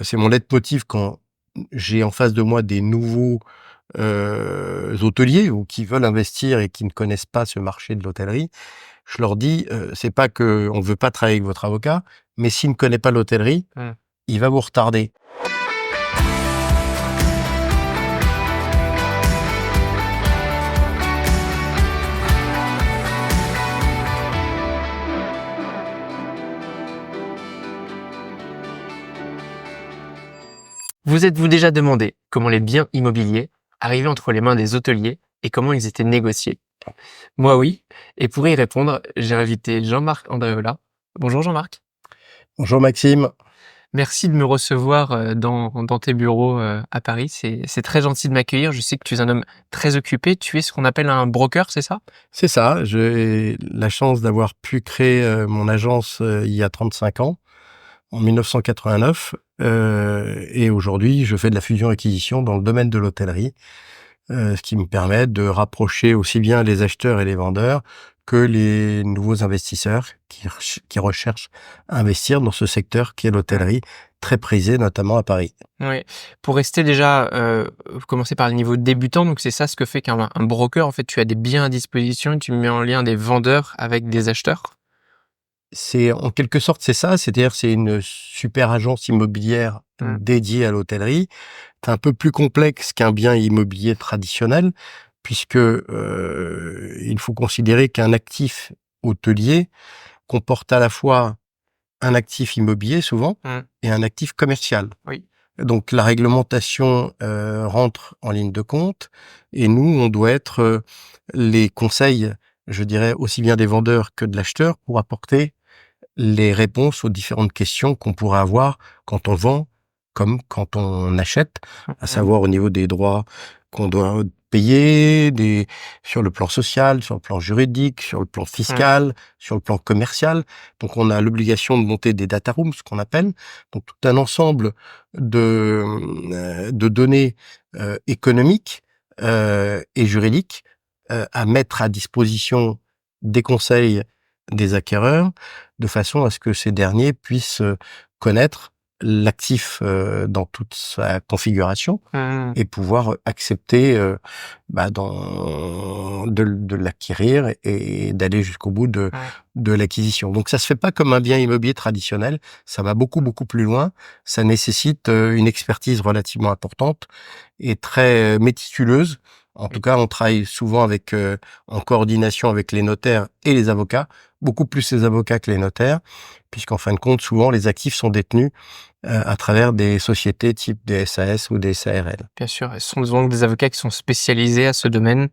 C'est mon leitmotiv quand j'ai en face de moi des nouveaux hôteliers ou qui veulent investir et qui ne connaissent pas ce marché de l'hôtellerie. Je leur dis, c'est pas qu'on ne veut pas travailler avec votre avocat, mais s'il ne connaît pas l'hôtellerie, Mmh. il va vous retarder. Vous êtes-vous déjà demandé comment les biens immobiliers arrivaient entre les mains des hôteliers et comment ils étaient négociés? Moi oui, et pour y répondre, j'ai invité Jean-Marc Andréola. Bonjour Jean-Marc. Bonjour Maxime. Merci de me recevoir dans tes bureaux à Paris. C'est très gentil de m'accueillir. Je sais que tu es un homme très occupé. Tu es ce qu'on appelle un broker, c'est ça? C'est ça, j'ai la chance d'avoir pu créer mon agence il y a 35 ans, en 1989, et aujourd'hui je fais de la fusion-acquisition dans le domaine de l'hôtellerie, ce qui me permet de rapprocher aussi bien les acheteurs et les vendeurs que les nouveaux investisseurs qui recherchent à investir dans ce secteur qui est l'hôtellerie, très prisé notamment à Paris. Oui. Pour rester déjà, commencer par le niveau débutant, donc c'est ça ce que fait qu'un broker, en fait, tu as des biens à disposition et tu mets en lien des vendeurs avec des acheteurs? C'est en quelque sorte c'est ça, c'est-à-dire c'est une super agence immobilière Mmh. dédiée à l'hôtellerie. C'est un peu plus complexe qu'un bien immobilier traditionnel puisque, il faut considérer qu'un actif hôtelier comporte à la fois un actif immobilier souvent Mmh. et un actif commercial. Oui. Donc la réglementation, rentre en ligne de compte et nous, on doit être, les conseils, je dirais, aussi bien des vendeurs que de l'acheteur pour apporter les réponses aux différentes questions qu'on pourrait avoir quand on vend comme quand on achète, à Mmh. savoir au niveau des droits qu'on doit payer, sur le plan social, sur le plan juridique, sur le plan Mmh. fiscal, sur le plan commercial. Donc on a l'obligation de monter des data rooms, ce qu'on appelle, donc tout un ensemble de données économiques et juridiques à mettre à disposition des conseils des acquéreurs, de façon à ce que ces derniers puissent connaître l'actif dans toute sa configuration Mmh. et pouvoir accepter de l'acquérir et d'aller jusqu'au bout Ouais. de l'acquisition. Donc ça se fait pas comme un bien immobilier traditionnel, ça va beaucoup, beaucoup plus loin. Ça nécessite une expertise relativement importante et très méticuleuse. En tout Oui. cas, on travaille souvent en coordination avec les notaires et les avocats, beaucoup plus les avocats que les notaires, puisqu'en fin de compte, souvent, les actifs sont détenus à travers des sociétés type des SAS ou des SARL. Bien sûr, et ce sont donc des avocats qui sont spécialisés à ce domaine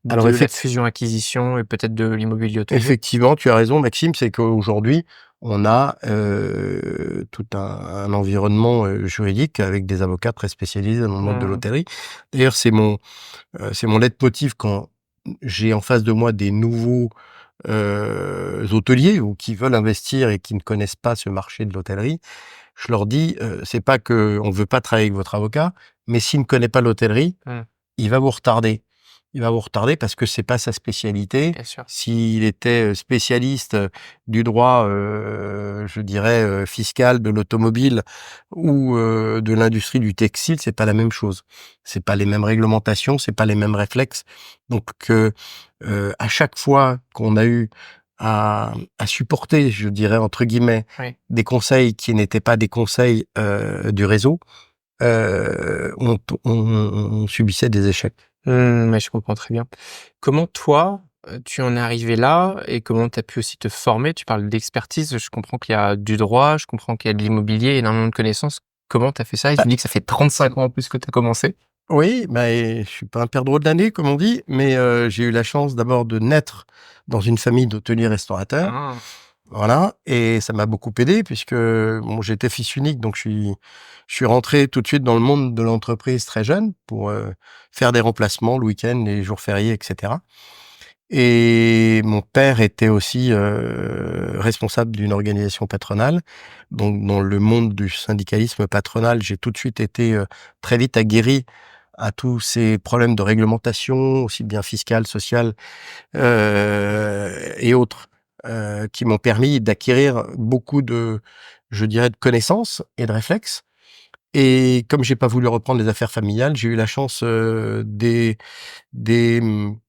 Alors de la fusion-acquisition et peut-être de l'immobilier hôtelier? effectivement, tu as raison, Maxime, c'est qu'aujourd'hui, on a tout un environnement juridique avec des avocats très spécialisés dans le monde de Mmh. l'hôtellerie. D'ailleurs, c'est mon leitmotiv quand j'ai en face de moi des nouveaux hôteliers ou qui veulent investir et qui ne connaissent pas ce marché de l'hôtellerie. Je leur dis, c'est pas qu'on ne veut pas travailler avec votre avocat, mais s'il ne connaît pas l'hôtellerie, Mmh. il va vous retarder. Il va vous retarder parce que c'est pas sa spécialité. Bien sûr. S'il était, spécialiste, du droit, je dirais, fiscal, de l'automobile ou, de l'industrie du textile, c'est pas la même chose. C'est pas les mêmes réglementations, c'est pas les mêmes réflexes. Donc, à chaque fois qu'on a eu à supporter, je dirais entre guillemets, Oui. des conseils qui n'étaient pas des conseils, du réseau, on subissait des échecs. Mmh, mais je comprends très bien. Comment toi, tu en es arrivé là et comment tu as pu aussi te former? Tu parles d'expertise, je comprends qu'il y a du droit, je comprends qu'il y a de l'immobilier, énormément de connaissances. Comment tu as fait ça? Et tu Bah, dis que ça fait 35 ans en plus que tu as commencé? oui, je suis pas un perdreau de l'année comme on dit, mais j'ai eu la chance d'abord de naître dans une famille d'hôteliers restaurateurs, Ah! voilà, et ça m'a beaucoup aidé puisque, bon, j'étais fils unique, donc je suis rentré tout de suite dans le monde de l'entreprise très jeune pour, faire des remplacements le week-end, les jours fériés et cetera. Et mon père était aussi, responsable d'une organisation patronale. Donc dans le monde du syndicalisme patronal, j'ai tout de suite été, très vite aguerri à tous ces problèmes de réglementation, aussi bien fiscales, sociales, et autres, qui m'ont permis d'acquérir beaucoup je dirais, de connaissances et de réflexes Et comme j'ai pas voulu reprendre les affaires familiales, j'ai eu la chance,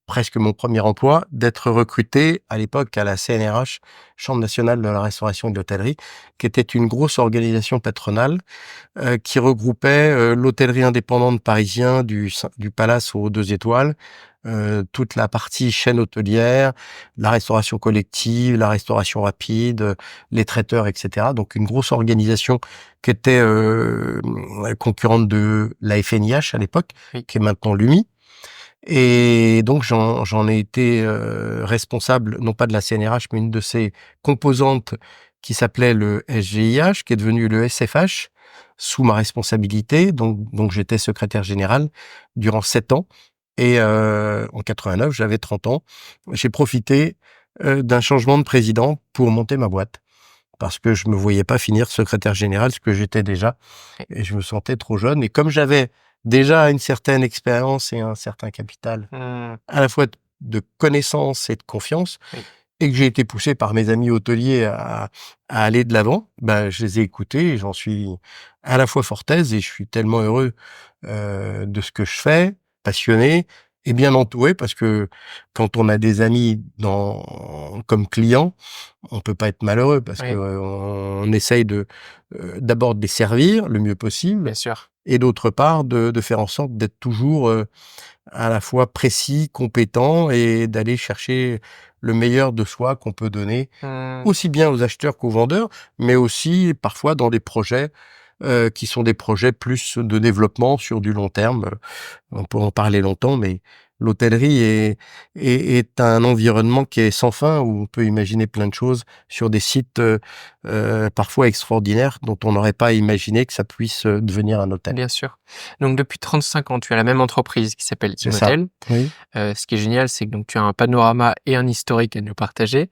presque mon premier emploi, d'être recruté à l'époque à la CNRH, Chambre nationale de la restauration et de l'hôtellerie, qui était une grosse organisation patronale, qui regroupait, l'hôtellerie indépendante parisien du Palace aux 2 étoiles, toute la partie chaîne hôtelière, la restauration collective, la restauration rapide, les traiteurs, et cetera. Donc une grosse organisation qui était, concurrente de la FNIH à l'époque, Oui. qui est maintenant l'UMI. Et donc j'en ai été, responsable, non pas de la CNRH, mais une de ses composantes qui s'appelait le SGIH, qui est devenu le SFH, sous ma responsabilité. Donc j'étais secrétaire général durant 7 ans et en 89, j'avais 30 ans. J'ai profité, d'un changement de président pour monter ma boîte parce que je me voyais pas finir secrétaire général, ce que j'étais déjà Oui. et je me sentais trop jeune et comme j'avais déjà une certaine expérience et un certain capital Mmh. à la fois de connaissances et de confiance Oui. et que j'ai été poussé par mes amis hôteliers à aller de l'avant, bah, je les ai écoutés et j'en suis à la fois fort aise et je suis tellement heureux, de ce que je fais, passionné et bien entouré parce que quand on a des amis comme clients, on peut pas être malheureux parce que, Oui, on essaye d'abord de les servir le mieux possible bien sûr. et d'autre part de faire en sorte d'être toujours, à la fois précis, compétent et d'aller chercher le meilleur de soi qu'on peut donner, Mmh. aussi bien aux acheteurs qu'aux vendeurs, mais aussi parfois dans des projets, qui sont des projets plus de développement sur du long terme. On peut en parler longtemps, mais l'hôtellerie est un environnement qui est sans fin, où on peut imaginer plein de choses sur des sites, parfois extraordinaires, dont on n'aurait pas imaginé que ça puisse, devenir un hôtel. Bien sûr. Donc depuis 35 ans, tu as la même entreprise qui s'appelle C'est ça. Immotel. Oui. Ce qui est génial, c'est que donc tu as un panorama et un historique à nous partager.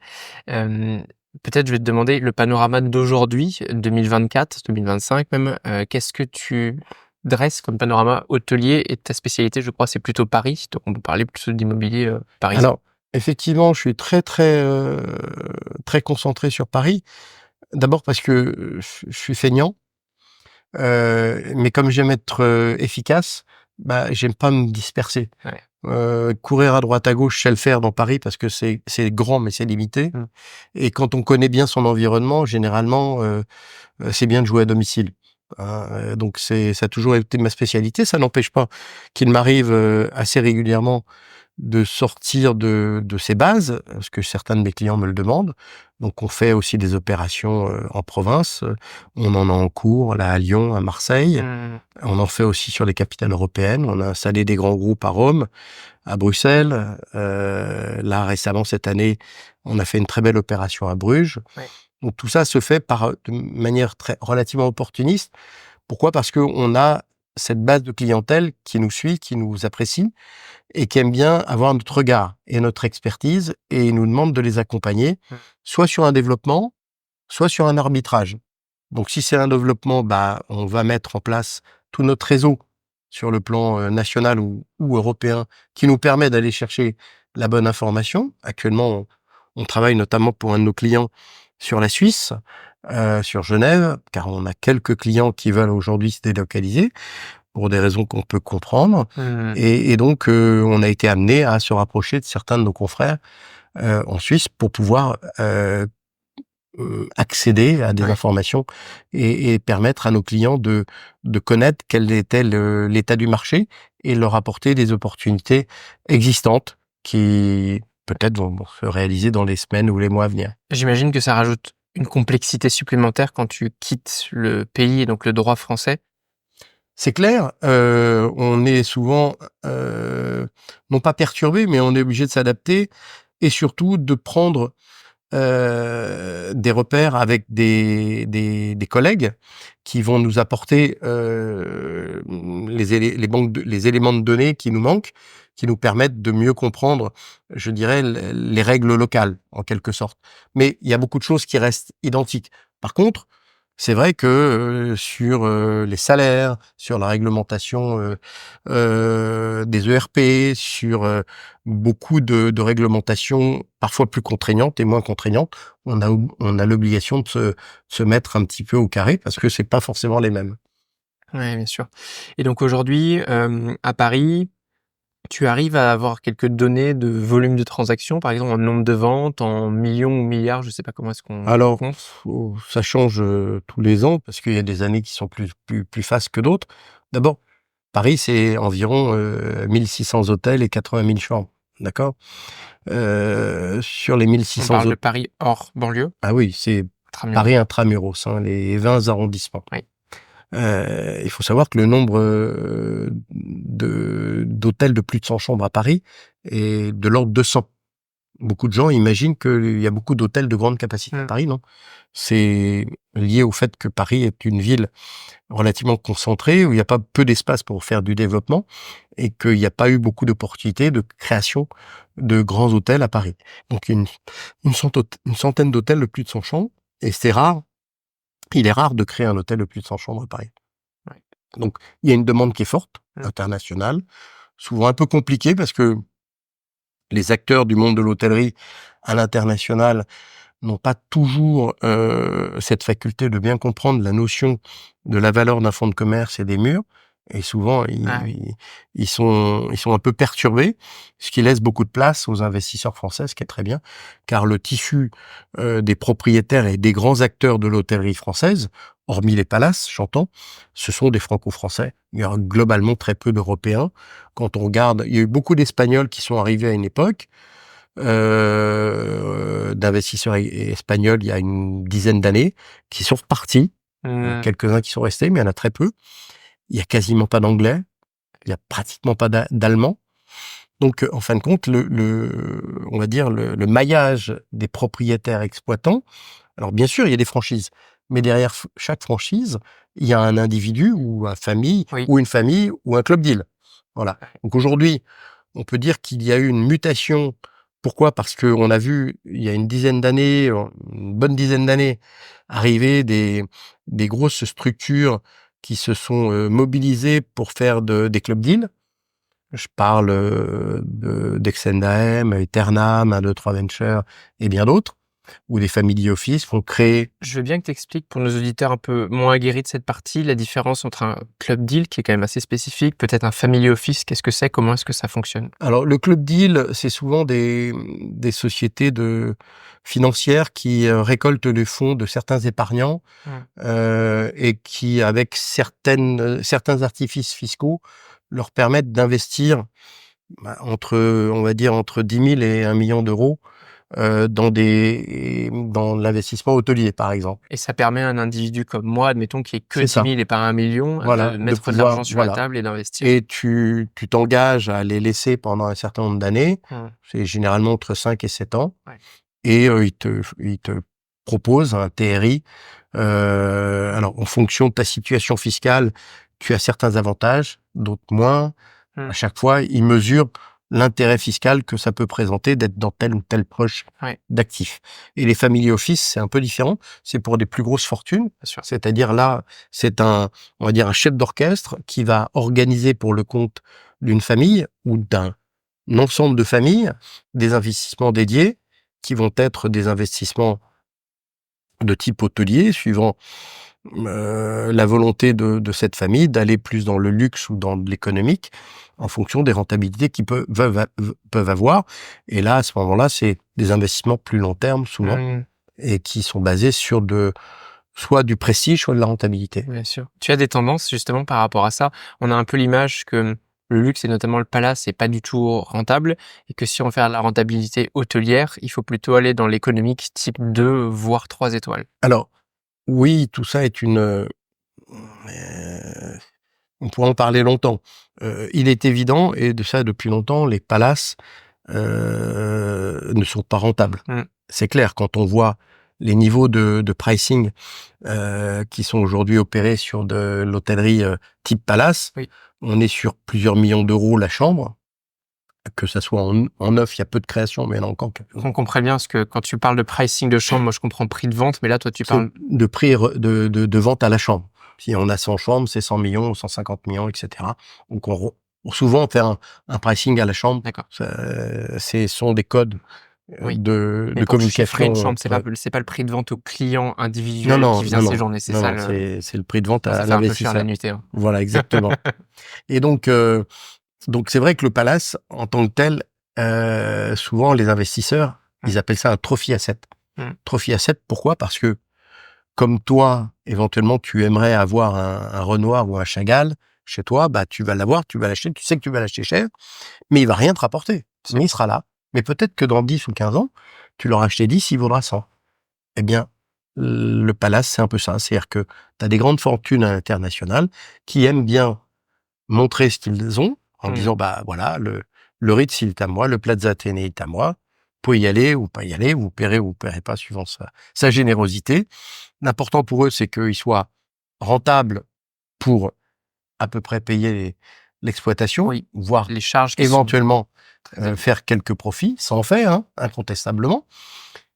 Peut-être je vais te demander le panorama d'aujourd'hui, 2024-2025 même, qu'est-ce que tu dresses comme panorama hôtelier et ta spécialité, je crois, c'est plutôt Paris, donc on peut parler plutôt d'immobilier, parisien. Alors, effectivement, je suis très concentré sur Paris. D'abord parce que, je suis feignant, mais comme j'aime être, efficace, bah, j'aime pas me disperser. Ouais. Courir à droite à gauche, je sais le faire dans Paris parce que c'est grand, mais c'est limité Mmh. et quand on connaît bien son environnement, généralement, c'est bien de jouer à domicile, hein, donc ça a toujours été ma spécialité. Ça n'empêche pas qu'il m'arrive, assez régulièrement de sortir de ses bases, parce que certains de mes clients me le demandent. Donc on fait aussi des opérations, en province, on en a en cours là à Lyon, à Marseille. Mmh. On en fait aussi sur les capitales européennes. On a installé des grands groupes à Rome, à Bruxelles. Là récemment cette année, on a fait une très belle opération à Bruges. Ouais. Donc tout ça se fait de manière très relativement opportuniste. Pourquoi? Parce qu'on a cette base de clientèle qui nous suit, qui nous apprécie et qui aiment bien avoir notre regard et notre expertise et ils nous demandent de les accompagner, Mmh. soit sur un développement, soit sur un arbitrage. Donc si c'est un développement, bah, on va mettre en place tout notre réseau sur le plan, national ou européen qui nous permet d'aller chercher la bonne information. Actuellement, on travaille notamment pour un de nos clients sur la Suisse, sur Genève, car on a quelques clients qui veulent aujourd'hui se délocaliser pour des raisons qu'on peut comprendre Mmh. et donc on a été amené à se rapprocher de certains de nos confrères, en Suisse pour pouvoir, accéder à des Ouais. informations et permettre à nos clients de connaître quel était l'état du marché et leur apporter des opportunités existantes qui peut-être vont se réaliser dans les semaines ou les mois à venir. J'imagine que ça rajoute une complexité supplémentaire quand tu quittes le pays et donc le droit français? C'est clair, on est souvent, non pas perturbé, mais on est obligé de s'adapter et surtout de prendre, des repères avec des collègues qui vont nous apporter, les éléments de données qui nous manquent, qui nous permettent de mieux comprendre, je dirais, les règles locales, en quelque sorte. Mais il y a beaucoup de choses qui restent identiques. Par contre, c'est vrai que, sur, les salaires, sur la réglementation, des ERP, sur, beaucoup de réglementations parfois plus contraignantes et moins contraignantes, on a l'obligation de se mettre un petit peu au carré parce que c'est pas forcément les mêmes. Ouais, bien sûr. Et donc aujourd'hui, à Paris, tu arrives à avoir quelques données de volume de transactions, par exemple en nombre de ventes, en millions ou milliards, je sais pas comment est-ce qu'on Alors, compte? ça change, tous les ans parce qu'il y a des années qui sont plus fastes que d'autres. D'abord, Paris, c'est environ, 1 600 hôtels et 80 000 chambres, d'accord? Sur les On 1 600 parle de hôtels, Paris hors banlieue, ah oui, c'est intramuros? Paris intra-muros, hein, les 20 arrondissements. Oui. Il faut savoir que le nombre, d'hôtels de plus de 100 chambres à Paris est de l'ordre de 100. Beaucoup de gens imaginent qu'il y a beaucoup d'hôtels de grande capacité à Mmh. Paris, non. C'est lié au fait que Paris est une ville relativement concentrée, où il y a pas peu d'espace pour faire du développement et qu'il y a pas eu beaucoup d'opportunités de création de grands hôtels à Paris. Donc il y a une centaine d'hôtels de plus de 100 chambres et c'est rare, il est rare de créer un hôtel de plus de 100 chambres à Paris. Ouais. Donc il y a une demande qui est forte, Mmh. internationale, souvent un peu compliquée parce que les acteurs du monde de l'hôtellerie à l'international n'ont pas toujours, cette faculté de bien comprendre la notion de la valeur d'un fonds de commerce et des murs et souvent Ah oui. ils sont un peu perturbés, ce qui laisse beaucoup de place aux investisseurs français, ce qui est très bien, car le tissu, des propriétaires et des grands acteurs de l'hôtellerie française, hormis les palaces, j'entends, ce sont des franco-français. Il y a globalement très peu d'Européens. Quand on regarde, il y a eu beaucoup d'Espagnols qui sont arrivés à une époque, d'investisseurs espagnols il y a une dizaine d'années, qui sont repartis. Il y en a Mmh. quelques-uns qui sont restés, mais il y en a très peu. Il y a quasiment pas d'anglais, il y a pratiquement pas d'allemand. Donc, en fin de compte, on va dire le maillage des propriétaires exploitants. Alors, bien sûr, il y a des franchises, mais derrière chaque franchise, il y a un individu ou Oui. une famille ou un club deal. Voilà. Ouais. Donc aujourd'hui, on peut dire qu'il y a eu une mutation. Pourquoi? Parce qu'on a vu, il y a une dizaine d'années, une bonne dizaine d'années, arriver des grosses structures qui se sont, mobilisées pour faire des club deals. Je parle, d'Exendaem, Eternam, 1-2-3 Ventures et bien d'autres, où des family office vont créer. Je veux bien que tu expliques pour nos auditeurs un peu moins aguerris de cette partie, la différence entre un club deal qui est quand même assez spécifique, peut-être un family office, qu'est-ce que c'est? Comment est-ce que ça fonctionne? Alors le club deal, c'est souvent des sociétés financières qui, récoltent les fonds de certains épargnants, Mmh. et qui avec certains artifices fiscaux leur permettent d'investir, on va dire entre 10 000 et 1 million d'euros, dans l'investissement hôtelier, par exemple. Et ça permet à un individu comme moi, admettons, qui ait que C'est 10 ça, 000 et pas 1 million, voilà, de de mettre de pouvoir l'argent sur la voilà table et d'investir. et tu t'engages à les laisser pendant un certain nombre d'années, Mmh. c'est généralement entre 5 et 7 ans Ouais. et ils te proposent un TRI. Alors en fonction de ta situation fiscale, tu as certains avantages, d'autres moins. À Mmh. chaque fois, ils mesurent l'intérêt fiscal que ça peut présenter d'être dans telle ou telle poche Ouais, d'actifs. Et les family office, c'est un peu différent. C'est pour des plus grosses fortunes. bien sûr. C'est-à-dire là, on va dire un chef d'orchestre qui va organiser pour le compte d'une famille ou d'un ensemble de familles des investissements dédiés qui vont être des investissements de type hôtelier, suivant la volonté de cette famille d'aller plus dans le luxe ou dans l'économique, en fonction des rentabilités qu'ils peuvent avoir. Et là, à ce moment-là, c'est des investissements plus long terme, souvent, Mmh. et qui sont basés sur soit du prestige, soit de la rentabilité. Bien sûr. Tu as des tendances justement par rapport à ça? On a un peu l'image que le luxe et notamment le palace c'est pas du tout rentable et que si on veut faire la rentabilité hôtelière, il faut plutôt aller dans l'économique type 2 voire 3 étoiles. Alors, oui, tout ça est on pourrait en parler longtemps. Il est évident, et de ça depuis longtemps, les palaces ne sont pas rentables. Mmh. C'est clair, quand on voit les niveaux de pricing qui sont aujourd'hui opérés sur de l'hôtellerie type palace, Oui. on est sur plusieurs millions d'euros la chambre, que ça soit en neuf, il y a peu de création, mais il y en a encore quelques-uns. On comprend bien parce que quand tu parles de pricing de chambre, moi je comprends prix de vente, mais là toi tu C'est parles de prix de vente à la chambre. Si on a 100 chambres, c'est 100 millions ou 150 millions, etc. Donc souvent on fait un pricing à la chambre. d'accord. Ce sont des codes Oui. de Mais pour chiffrer une communication chambre, entre c'est pas le prix de vente au client non, individuel qui non, vient non, non, séjourner, c'est non, ça non, le c'est le prix de vente sinon ça à fait un peu cher la l'investisseur. nuitée, hein. Voilà, exactement. Et donc c'est vrai que le palace, en tant que tel, souvent les investisseurs, Mmh. ils appellent ça un trophy asset. Mmh. Trophy asset, pourquoi? Parce que comme toi, éventuellement, tu aimerais avoir un Renoir ou un Chagall chez toi, bah tu vas l'avoir, tu vas l'acheter, tu sais que tu vas l'acheter cher, mais il va rien te rapporter. Sûr. Mais il sera là. Mais peut-être que dans 10 ou 15 ans, tu l'auras acheté 10, il vaudra 100. Eh bien, le palace, c'est un peu ça. C'est-à-dire que tu as des grandes fortunes à l'international qui aiment bien montrer ce qu'ils ont en Mmh. disant, bah voilà, le Ritz, il est à moi, le Plaza Athénée est à moi. Vous pouvez y aller ou pas y aller, vous paierez ou vous paierez pas suivant sa générosité. L'important pour eux, c'est qu'ils soient rentables pour à peu près payer l'exploitation, Oui, voire les charges qui sont éventuellement très élevées. faire quelques profits. Ça en fait, hein, incontestablement.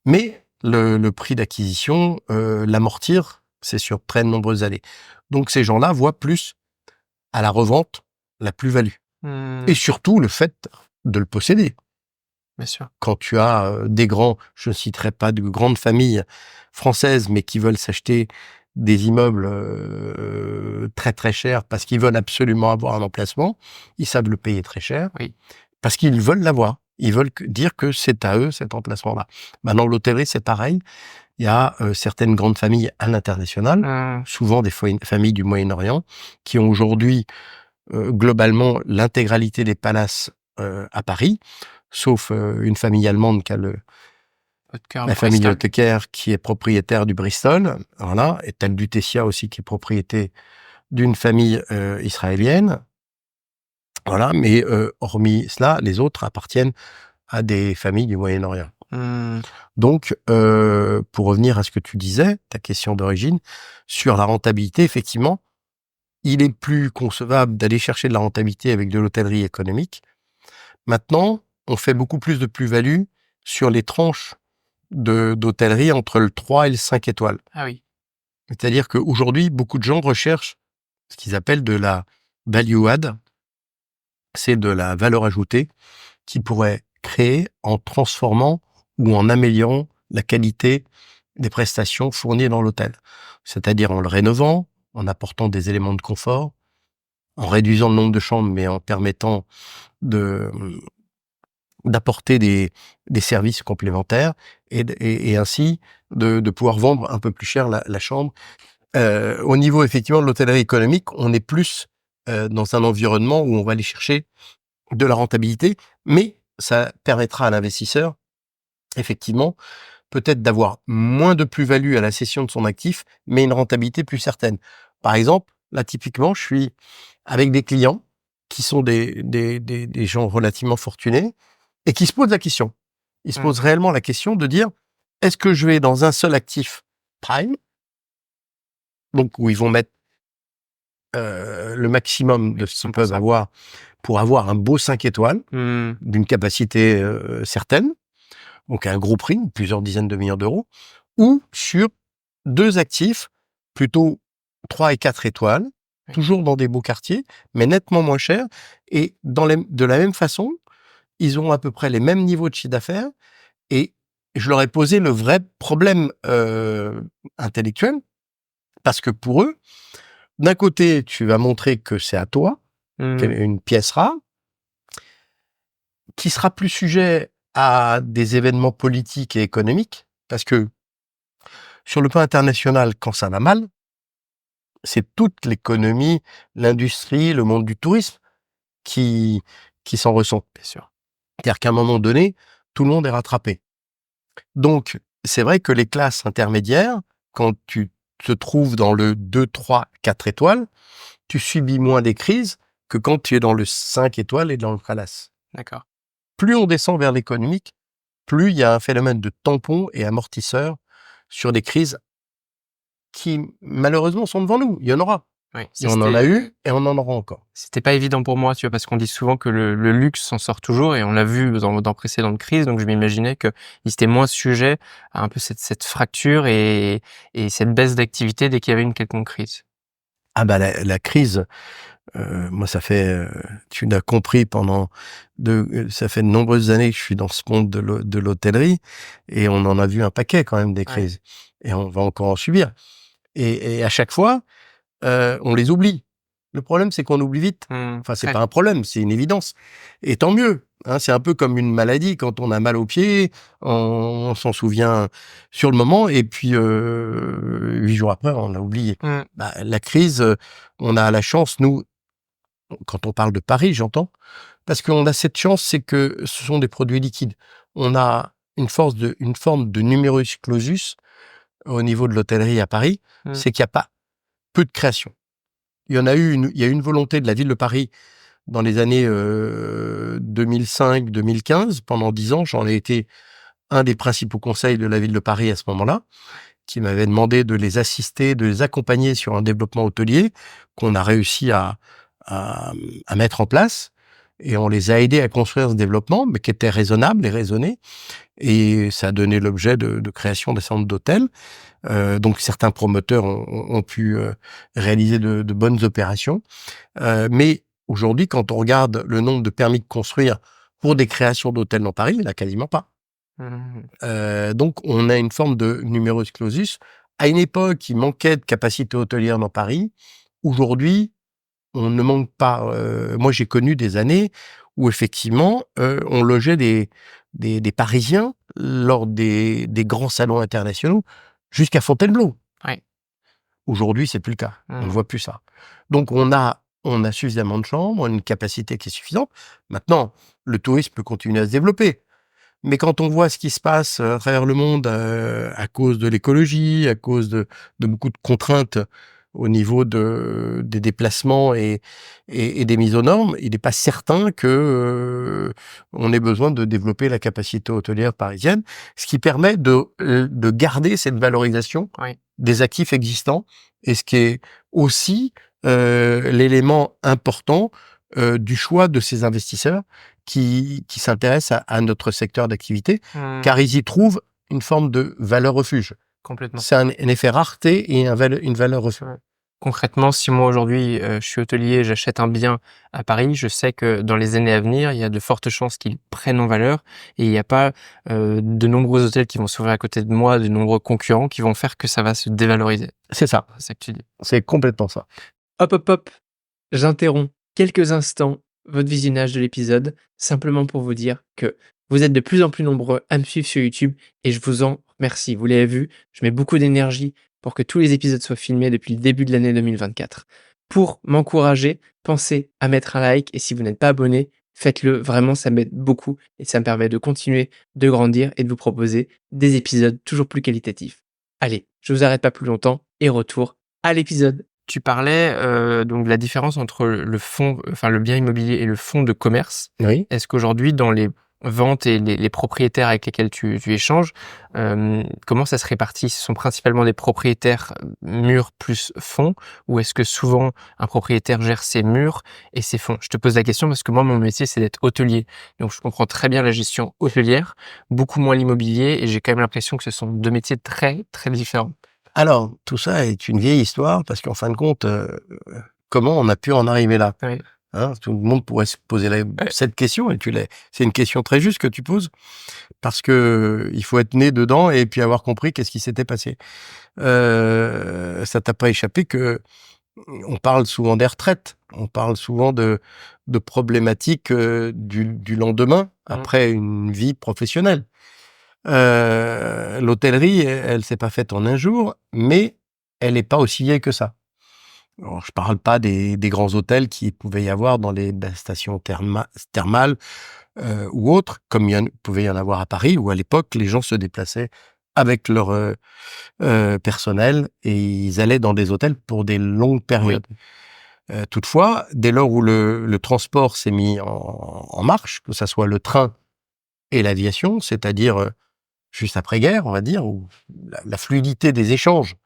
Mais le prix d'acquisition, l'amortir, c'est sur très nombreuses années. Donc ces gens-là voient plus à la revente la plus-value. Mmh. Et surtout le fait de le posséder. Bien sûr. Quand tu as des grands, je ne citerai pas de grandes familles françaises, mais qui veulent s'acheter des immeubles très très chers parce qu'ils veulent absolument avoir un emplacement, ils savent le payer très cher Oui. parce qu'ils veulent l'avoir. Ils veulent dire que c'est à eux cet emplacement-là. Maintenant, l'hôtellerie, c'est pareil. Il y a certaines grandes familles à l'international, Mmh. souvent des familles du Moyen-Orient, qui ont aujourd'hui globalement l'intégralité des palaces à Paris, sauf une famille allemande qui a Oetker, la famille Bristol. Oetker qui est propriétaire du Bristol, voilà, et t'as le Lutetia aussi qui est propriété d'une famille israélienne, voilà, mais hormis cela, les autres appartiennent à des familles du Moyen-Orient. Mmh. Donc, pour revenir à ce que tu disais, ta question d'origine, sur la rentabilité, effectivement, il est plus concevable d'aller chercher de la rentabilité avec de l'hôtellerie économique. Maintenant, on fait beaucoup plus de plus-value sur les tranches d'hôtellerie entre le 3 et le 5 étoiles. Ah oui. C'est-à-dire qu'aujourd'hui, beaucoup de gens recherchent ce qu'ils appellent de la value add. C'est de la valeur ajoutée qui pourrait créer en transformant ou en améliorant la qualité des prestations fournies dans l'hôtel. C'est-à-dire en le rénovant, en apportant des éléments de confort, en réduisant le nombre de chambres, mais en permettant de d'apporter des services complémentaires et ainsi de pouvoir vendre un peu plus cher la chambre. Au niveau effectivement de l'hôtellerie économique, on est plus dans un environnement où on va aller chercher de la rentabilité, mais ça permettra à l'investisseur, effectivement, peut-être d'avoir moins de plus-value à la cession de son actif, mais une rentabilité plus certaine. Par exemple, là typiquement, je suis avec des clients qui sont des gens relativement fortunés et qui se posent la question. Ils se Mmh. posent réellement la question de dire, est-ce que je vais dans un seul actif prime, donc où ils vont mettre le maximum de Oui, ce qu'ils peuvent 100%. avoir pour avoir un beau 5 étoiles Mmh. d'une capacité certaine, donc un gros prix, plusieurs dizaines de millions d'euros, ou sur 2 actifs, plutôt 3 et 4 étoiles, Oui. toujours dans des beaux quartiers, mais nettement moins chers et de la même façon, ils ont à peu près les mêmes niveaux de chiffre d'affaires et je leur ai posé le vrai problème intellectuel parce que pour eux, d'un côté, tu vas montrer que c'est à toi, Mmh. une pièce rare, qui sera plus sujet à des événements politiques et économiques, parce que sur le plan international, quand ça va mal, c'est toute l'économie, l'industrie, le monde du tourisme qui s'en ressent. Bien sûr. C'est-à-dire qu'à un moment donné, tout le monde est rattrapé. Donc, c'est vrai que les classes intermédiaires, quand tu te trouves dans le 2, 3, 4 étoiles, tu subis moins des crises que quand tu es dans le 5 étoiles et dans le palace. D'accord. Plus on descend vers l'économique, plus il y a un phénomène de tampon et amortisseur sur des crises qui, malheureusement, sont devant nous. Il y en aura. Oui. Et Ça, on en a eu et on en aura encore. c'était pas évident pour moi, tu vois? Parce qu'on dit souvent que le luxe s'en sort toujours et on l'a vu dans précédentes crises, donc je m'imaginais qu'ils étaient moins sujets à un peu cette fracture et cette baisse d'activité dès qu'il y avait une quelconque crise. Ah bah la crise, Moi, tu l'as compris ça fait de nombreuses années que je suis dans ce monde de l'hôtellerie et on en a vu un paquet quand même des Ouais. crises et on va encore en subir. Et à chaque fois, on les oublie. Le problème, c'est qu'on oublie vite. Enfin, c'est Ouais. pas un problème, c'est une évidence. Et tant mieux. Hein, c'est un peu comme une maladie. Quand on a mal au pied, on s'en souvient sur le moment, et puis 8 jours après, on l'a oublié. Mmh. Bah, la crise, on a la chance, nous, quand on parle de Paris, j'entends, parce qu'on a cette chance, c'est que ce sont des produits liquides. On a une forme de numerus clausus au niveau de l'hôtellerie à Paris, Mmh. c'est qu'il y a pas peu de création. Il y a eu une volonté de la ville de Paris dans les années 2005-2015. Pendant 10 ans, j'en ai été un des principaux conseils de la ville de Paris à ce moment-là, qui m'avait demandé de les assister, de les accompagner sur un développement hôtelier qu'on a réussi à mettre en place. Et on les a aidés à construire ce développement, mais qui était raisonnable et raisonné. Et ça a donné l'objet de création d'un certain nombre d'hôtels. Donc certains promoteurs ont pu réaliser de bonnes opérations. Mais aujourd'hui, quand on regarde le nombre de permis de construire pour des créations d'hôtels dans Paris, il n'y en a quasiment pas. Mmh. Donc on a une forme de numerus clausus. À une époque, il manquait de capacité hôtelière dans Paris. Aujourd'hui, on ne manque pas. Moi, j'ai connu des années où effectivement, on logeait des Parisiens lors des grands salons internationaux jusqu'à Fontainebleau. Ouais. Aujourd'hui, c'est plus le cas. On ne Mmh. voit plus ça. Donc on a suffisamment de chambres, on a une capacité qui est suffisante. Maintenant, le tourisme peut continuer à se développer. Mais quand on voit ce qui se passe à travers le monde, à cause de l'écologie, à cause de beaucoup de contraintes au niveau des déplacements et des mises aux normes, il n'est pas certain que on ait besoin de développer la capacité hôtelière parisienne, ce qui permet de garder cette valorisation Ouais. des actifs existants, et ce qui est aussi l'élément important du choix de ces investisseurs qui s'intéressent à notre secteur d'activité, Mmh. car ils y trouvent une forme de valeur refuge. Complètement. C'est un effet rareté et une valeur refuge. Ouais. Concrètement, si moi aujourd'hui, je suis hôtelier, j'achète un bien à Paris, je sais que dans les années à venir, il y a de fortes chances qu'ils prennent en valeur et il n'y a pas, de nombreux hôtels qui vont s'ouvrir à côté de moi, de nombreux concurrents qui vont faire que ça va se dévaloriser. C'est ça, C'est ça que tu dis. c'est complètement ça. Hop, hop, hop, j'interromps quelques instants votre visionnage de l'épisode, simplement pour vous dire que vous êtes de plus en plus nombreux à me suivre sur YouTube et je vous en remercie. Vous l'avez vu, je mets beaucoup d'énergie pour que tous les épisodes soient filmés depuis le début de l'année 2024. Pour m'encourager, pensez à mettre un like et si vous n'êtes pas abonné, faites-le. Vraiment, ça m'aide beaucoup et ça me permet de continuer de grandir et de vous proposer des épisodes toujours plus qualitatifs. Allez, je vous arrête pas plus longtemps et retour à l'épisode. Tu parlais, donc de la différence entre le fonds, enfin le bien immobilier et le fonds de commerce. Oui. Est-ce qu'aujourd'hui dans les ventes et les propriétaires avec lesquels tu échanges, comment ça se répartit? Ce sont principalement des propriétaires murs plus fonds ou est-ce que souvent un propriétaire gère ses murs et ses fonds? Je te pose la question parce que moi mon métier c'est d'être hôtelier, donc je comprends très bien la gestion hôtelière, beaucoup moins l'immobilier et j'ai quand même l'impression que ce sont 2 métiers très, très différents. Alors, tout ça est une vieille histoire parce qu'en fin de compte, comment on a pu en arriver là? Oui. Hein, tout le monde pourrait se poser cette question, et c'est une question très juste que tu poses, parce que il faut être né dedans et puis avoir compris qu'est-ce qui s'était passé. Ça t'a pas échappé que on parle souvent des retraites, on parle souvent de problématiques du lendemain Mmh. après une vie professionnelle. L'hôtellerie, elle s'est pas faite en un jour, mais elle est pas aussi vieille que ça. Alors, je parle pas des grands hôtels qui pouvait y avoir dans les stations thermales ou autres, comme pouvait y en avoir à Paris, où à l'époque les gens se déplaçaient avec leur personnel et ils allaient dans des hôtels pour des longues périodes. Toutefois, dès lors où le transport s'est mis en marche, que ça soit le train et l'aviation, c'est-à-dire juste après-guerre, on va dire, où la fluidité des échanges,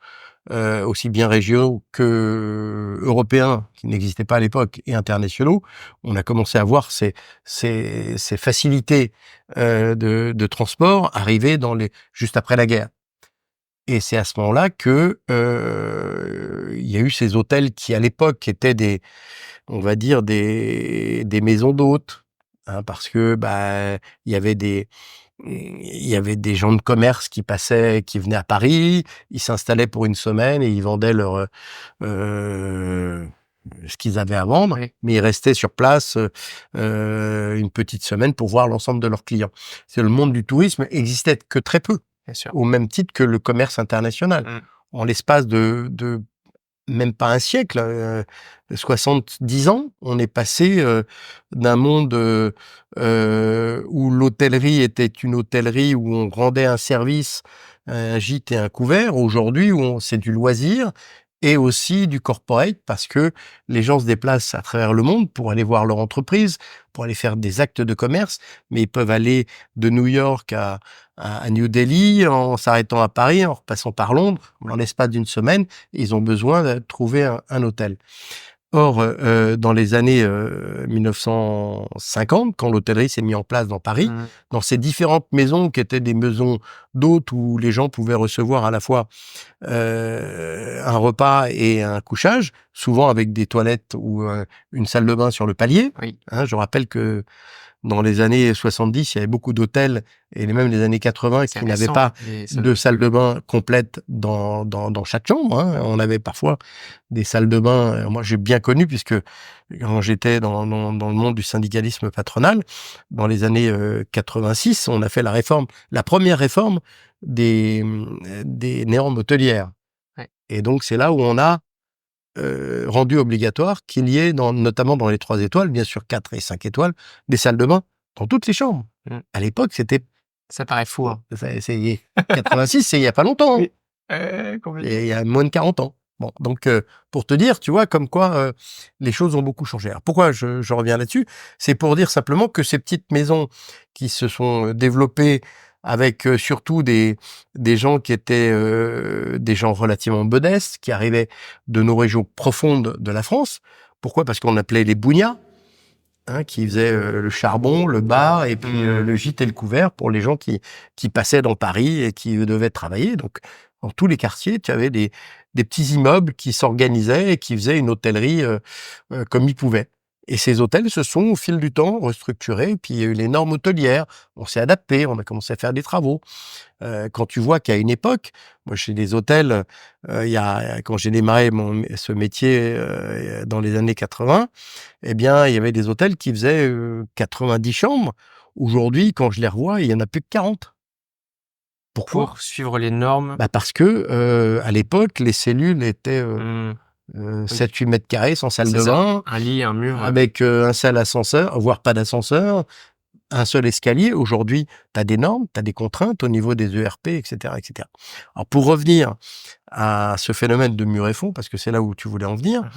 aussi bien régionaux que européens, qui n'existaient pas à l'époque, et internationaux, on a commencé à voir ces facilités de transport arriver juste après la guerre. Et c'est à ce moment-là que, il y a eu ces hôtels qui, à l'époque, étaient on va dire des maisons d'hôtes, hein, parce que, bah, il y avait des gens de commerce qui passaient, qui venaient à Paris, ils s'installaient pour une semaine et ils vendaient ce qu'ils avaient à vendre, Oui, mais ils restaient sur place, une petite semaine pour voir l'ensemble de leurs clients. C'est le monde du tourisme existait que très peu, bien sûr. au même titre que le commerce international. Mmh. En l'espace de même pas un siècle, 70 ans, on est passé, d'un monde, où l'hôtellerie était une hôtellerie où on rendait un service, un gîte et un couvert, aujourd'hui où c'est du loisir et aussi du corporate parce que les gens se déplacent à travers le monde pour aller voir leur entreprise, pour aller faire des actes de commerce, mais ils peuvent aller de New York à New Delhi en s'arrêtant à Paris, en repassant par Londres, en l'espace d'une semaine. Ils ont besoin de trouver un hôtel. Or, dans les années 1950, quand l'hôtellerie s'est mise en place dans Paris, Mmh. dans ces différentes maisons qui étaient des maisons d'hôtes où les gens pouvaient recevoir à la fois un repas et un couchage, souvent avec des toilettes ou une salle de bain sur le palier. Oui, Hein, je rappelle que dans les années 70, il y avait beaucoup d'hôtels et même les années 80 c'est qui n'avaient récent, pas mais ça de salle de bain complète dans chaque chambre, hein. On avait parfois des salles de bain, moi j'ai bien connu puisque quand j'étais dans le monde du syndicalisme patronal, dans les années 86, on a fait la première réforme des normes hôtelières. ouais. Et donc c'est là où on a rendu obligatoire qu'il y ait, notamment dans les 3 étoiles, bien sûr 4 et 5 étoiles, des salles de bain dans toutes les chambres. Mmh. À l'époque, c'était Ça paraît fou, hein? 86, c'est il y a pas longtemps, hein. Oui. Complètement. C'est il y a moins de 40 ans. Bon, donc pour te dire, tu vois, comme quoi, les choses ont beaucoup changé. Alors pourquoi je reviens là-dessus? C'est pour dire simplement que ces petites maisons qui se sont, développées avec, surtout des gens qui étaient, des gens relativement modestes, qui arrivaient de nos régions profondes de la France. Pourquoi? Parce qu'on appelait les bougnats, hein, qui faisaient, le charbon, le bar et puis, Mmh. le gîte et le couvert pour les gens qui passaient dans Paris et qui devaient travailler. Donc dans tous les quartiers, tu avais des petits immeubles qui s'organisaient et qui faisaient une hôtellerie, comme ils pouvaient. Et ces hôtels se sont, au fil du temps, restructurés. Puis il y a eu les normes hôtelières. On s'est adapté, on a commencé à faire des travaux. Quand tu vois qu'à une époque, moi chez des hôtels, quand j'ai démarré ce métier, dans les années 80, eh bien, il y avait des hôtels qui faisaient, 90 chambres. Aujourd'hui, quand je les revois, il y en a plus que 40. Pourquoi? Pour suivre les normes. Bah, parce que, à l'époque, les cellules étaient, Mmh. Oui, 7-8 mètres carrés sans salle c'est de ça. bain, Un lit, un mur, avec, un seul ascenseur, voire pas d'ascenseur, un seul escalier. Aujourd'hui, tu as des normes, tu as des contraintes au niveau des ERP et cetera et cetera. Alors pour revenir à ce phénomène de mur et fond, parce que c'est là où tu voulais en venir, Mmh.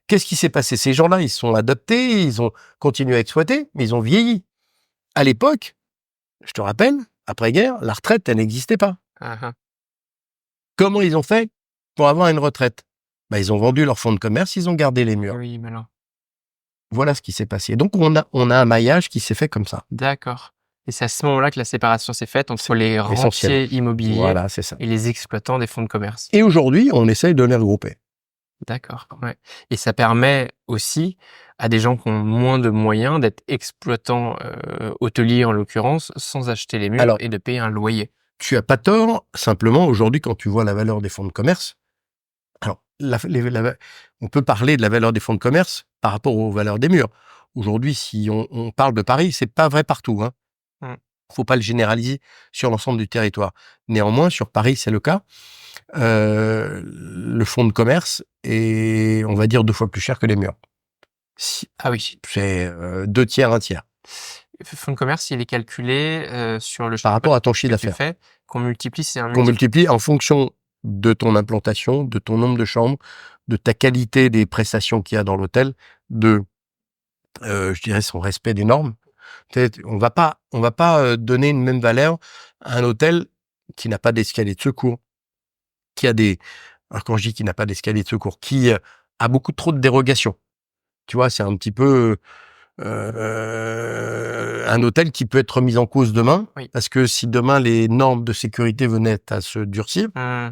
qu'est-ce qui s'est passé? Ces gens-là, ils se sont adaptés, ils ont continué à exploiter, mais ils ont vieilli. À l'époque, je te rappelle, après-guerre, la retraite, elle n'existait pas. Mmh. Comment ils ont fait pour avoir une retraite? Bah, ils ont vendu leur fonds de commerce, ils ont gardé les murs. Oui, malin. Voilà ce qui s'est passé. Donc on a un maillage qui s'est fait comme ça. D'accord, et c'est à ce moment-là que la séparation s'est faite entre C'est les essentiel. rentiers immobiliers Voilà, c'est ça. et les exploitants des fonds de commerce. Et aujourd'hui, on essaye de les regrouper. D'accord, ouais, et ça permet aussi à des gens qui ont moins de moyens d'être exploitants, hôteliers en l'occurrence, sans acheter les murs Alors, et de payer un loyer. tu as pas tort, simplement aujourd'hui, quand tu vois la valeur des fonds de commerce, alors on peut parler de la valeur des fonds de commerce par rapport aux valeurs des murs. Aujourd'hui, si on parle de Paris, c'est pas vrai partout, hein. Mmh. Faut pas le généraliser sur l'ensemble du territoire. Néanmoins, sur Paris, c'est le cas. Le fonds de commerce est, on va dire, 2 fois plus cher que les murs. Ah oui, C'est, 2 tiers, 1 tiers, le fonds de commerce, il est calculé, sur le par chiffre rapport à ton chiffre que tu d'affaires. fais, qu'on multiplie, c'est un Qu'on multiple. multiplie en fonction de ton implantation, de ton nombre de chambres, de ta qualité des prestations qu'il y a dans l'hôtel, je dirais son respect des normes. On va pas, donner une même valeur à un hôtel qui n'a pas d'escalier de secours, qui a des alors quand je dis qu'il n'a pas d'escalier de secours, qui, a beaucoup trop de dérogations. Tu vois? C'est un petit peu, un hôtel qui peut être mis en cause demain, Oui. parce que si demain les normes de sécurité venaient à se durcir, Mmh.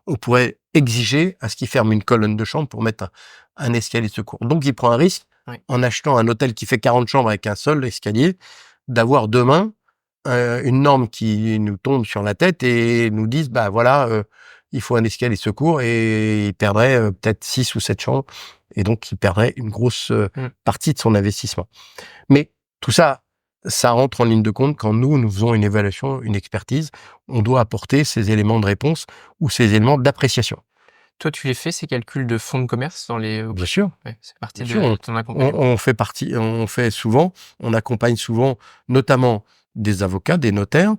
on pourrait exiger à ce qu'il ferme une colonne de chambre pour mettre un escalier de secours. Donc, il prend un risque Oui. en achetant un hôtel qui fait 40 chambres avec un seul escalier, d'avoir demain une norme qui nous tombe sur la tête et nous dise, bah voilà, il faut un escalier de secours et il perdrait peut-être 6 ou 7 chambres et donc il perdrait une grosse partie de son investissement. Mais tout ça, ça rentre en ligne de compte quand nous faisons une évaluation, une expertise. On doit apporter ces éléments de réponse ou ces éléments d'appréciation. Toi, tu les fais ces calculs de fonds de commerce dans les Bien sûr, ouais, c'est partie bien sûr, de ton accompagnement? on fait souvent, on accompagne souvent, notamment des avocats, des notaires,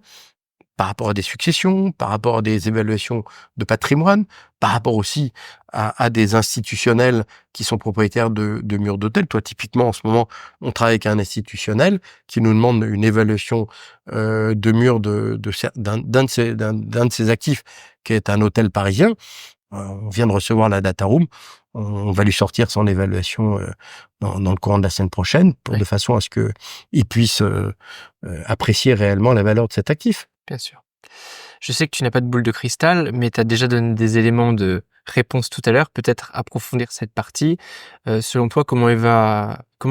par rapport à des successions, par rapport à des évaluations de patrimoine, par rapport aussi à des institutionnels qui sont propriétaires de murs d'hôtel. Toi, typiquement, en ce moment, on travaille avec un institutionnel qui nous demande une évaluation de murs d'un de ses actifs, qui est un hôtel parisien. On vient de recevoir la data room. On va lui sortir son évaluation dans le courant de la semaine prochaine, Oui. de façon à ce qu'il puisse apprécier réellement la valeur de cet actif. Bien sûr. Je sais que tu n'as pas de boule de cristal, mais tu as déjà donné des éléments de réponse tout à l'heure. Peut-être approfondir cette partie. Selon toi, comment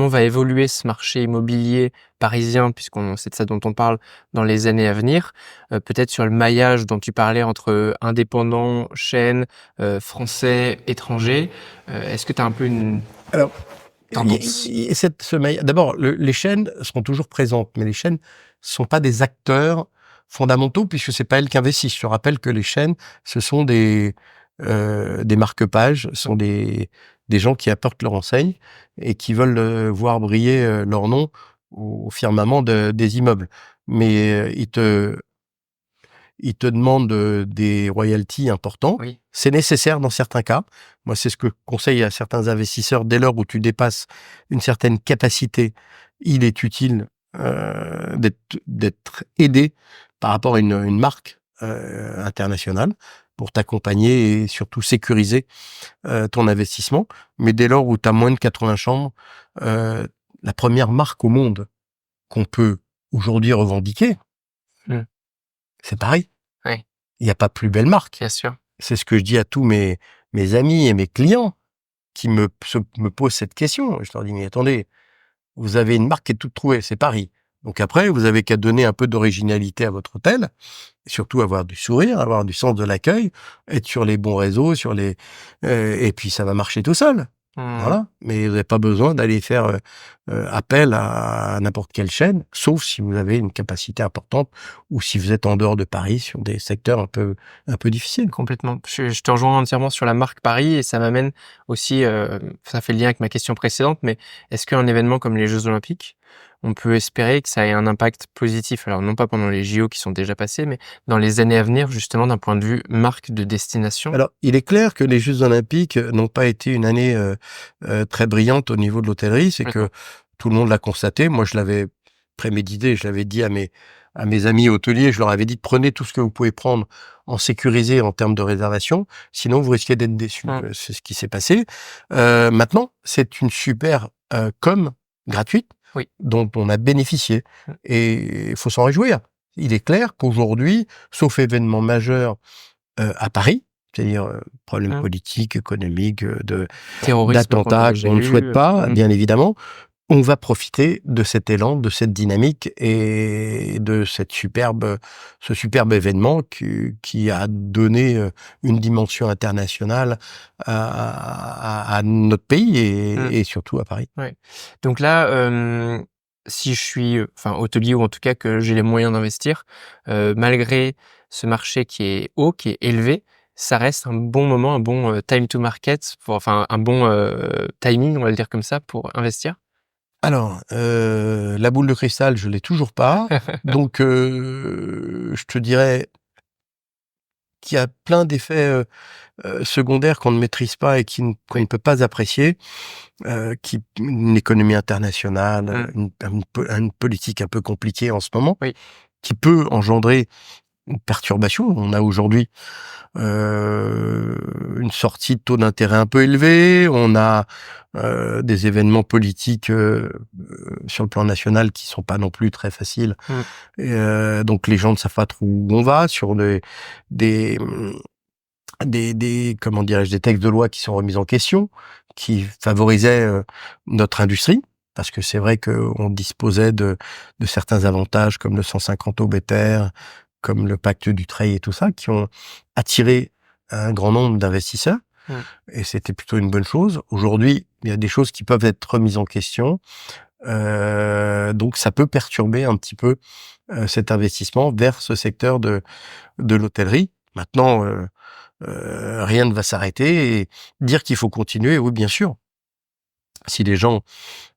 va évoluer ce marché immobilier parisien, c'est de ça dont on parle dans les années à venir? Peut-être sur le maillage dont tu parlais entre indépendants, chaînes, français, étrangers. Est-ce que tu as un peu une Alors, tendance? d'abord, les chaînes seront toujours présentes, mais les chaînes sont pas des acteurs fondamentaux puisque c'est pas elles qui investissent. Je te rappelle que les chaînes, ce sont des marque-pages, ce sont des gens qui apportent leur enseigne et qui veulent voir briller leur nom au firmament des immeubles. Mais ils te demandent des royalties importants. Oui. C'est nécessaire dans certains cas. Moi, c'est ce que je conseille à certains investisseurs. Dès lors où tu dépasses une certaine capacité, il est utile d'être aidé par rapport à une marque internationale pour t'accompagner et surtout sécuriser ton investissement. Mais dès lors où tu as moins de 80 chambres, la première marque au monde qu'on peut aujourd'hui revendiquer, Mmh. c'est Paris. Oui, Il n'y a pas plus belle marque. bien sûr. C'est ce que je dis à tous mes amis et mes clients qui me posent cette question. Je leur dis, mais attendez, vous avez une marque qui est toute trouvée, c'est Paris. Donc après, vous avez qu'à donner un peu d'originalité à votre hôtel, et surtout avoir du sourire, avoir du sens de l'accueil, être sur les bons réseaux, et puis ça va marcher tout seul. Mmh. Voilà. Mais vous n'avez pas besoin d'aller faire appel à n'importe quelle chaîne, sauf si vous avez une capacité importante ou si vous êtes en dehors de Paris sur des secteurs un peu difficiles. Complètement. Je te rejoins entièrement sur la marque Paris et ça m'amène aussi, ça fait le lien avec ma question précédente, mais est-ce qu'un événement comme les Jeux Olympiques, on peut espérer que ça ait un impact positif? Alors non pas pendant les JO qui sont déjà passés, mais dans les années à venir, justement d'un point de vue marque de destination? Alors, il est clair que les Jeux olympiques n'ont pas été une année très brillante au niveau de l'hôtellerie. C'est que Complètement. tout le monde l'a constaté. Moi, je l'avais prémédité. Je l'avais dit à mes amis hôteliers. Je leur avais dit, prenez tout ce que vous pouvez prendre en sécurisé en termes de réservation. Sinon, vous risquez d'être déçus. Mmh. C'est ce qui s'est passé. Maintenant, c'est une super com gratuite Oui. dont on a bénéficié. Mmh. Et il faut s'en réjouir. Il est clair qu'aujourd'hui, sauf événement majeur à Paris, c'est-à-dire problèmes Mmh. politiques, économiques, Terrorisme qu'on a d'attentats déjà qu'on ne souhaite eu. pas, Mmh. bien évidemment. On va profiter de cet élan, de cette dynamique et de ce superbe événement qui a donné une dimension internationale à notre pays Mmh. et surtout à Paris. Ouais. Donc là, si je suis, enfin hôtelier ou en tout cas que j'ai les moyens d'investir, malgré ce marché qui est haut, qui est élevé, ça reste un bon moment, un bon, time to market un bon, timing, on va le dire comme ça, pour investir? Alors, la boule de cristal, je l'ai toujours pas, donc je te dirais qu'il y a plein d'effets, secondaires qu'on ne maîtrise pas et qu'on ne peut pas apprécier, une économie internationale, Mmh. une politique un peu compliquée en ce moment, Oui. qui peut engendrer une perturbation. On a aujourd'hui une sortie de taux d'intérêt un peu élevé, on a des événements politiques sur le plan national qui sont pas non plus très faciles. Mmh. Et, donc les gens ne savent pas trop où on va sur des comment dirais-je, des textes de loi qui sont remis en question, qui favorisaient notre industrie, parce que c'est vrai qu'on disposait de certains avantages comme le 150 au BTR, comme le pacte du Trade et tout ça, qui ont attiré un grand nombre d'investisseurs, Mmh. et c'était plutôt une bonne chose. Aujourd'hui, il y a des choses qui peuvent être remises en question, donc ça peut perturber un petit peu cet investissement vers ce secteur de l'hôtellerie. Maintenant, rien ne va s'arrêter et dire qu'il faut continuer, oui, bien sûr. Si les gens,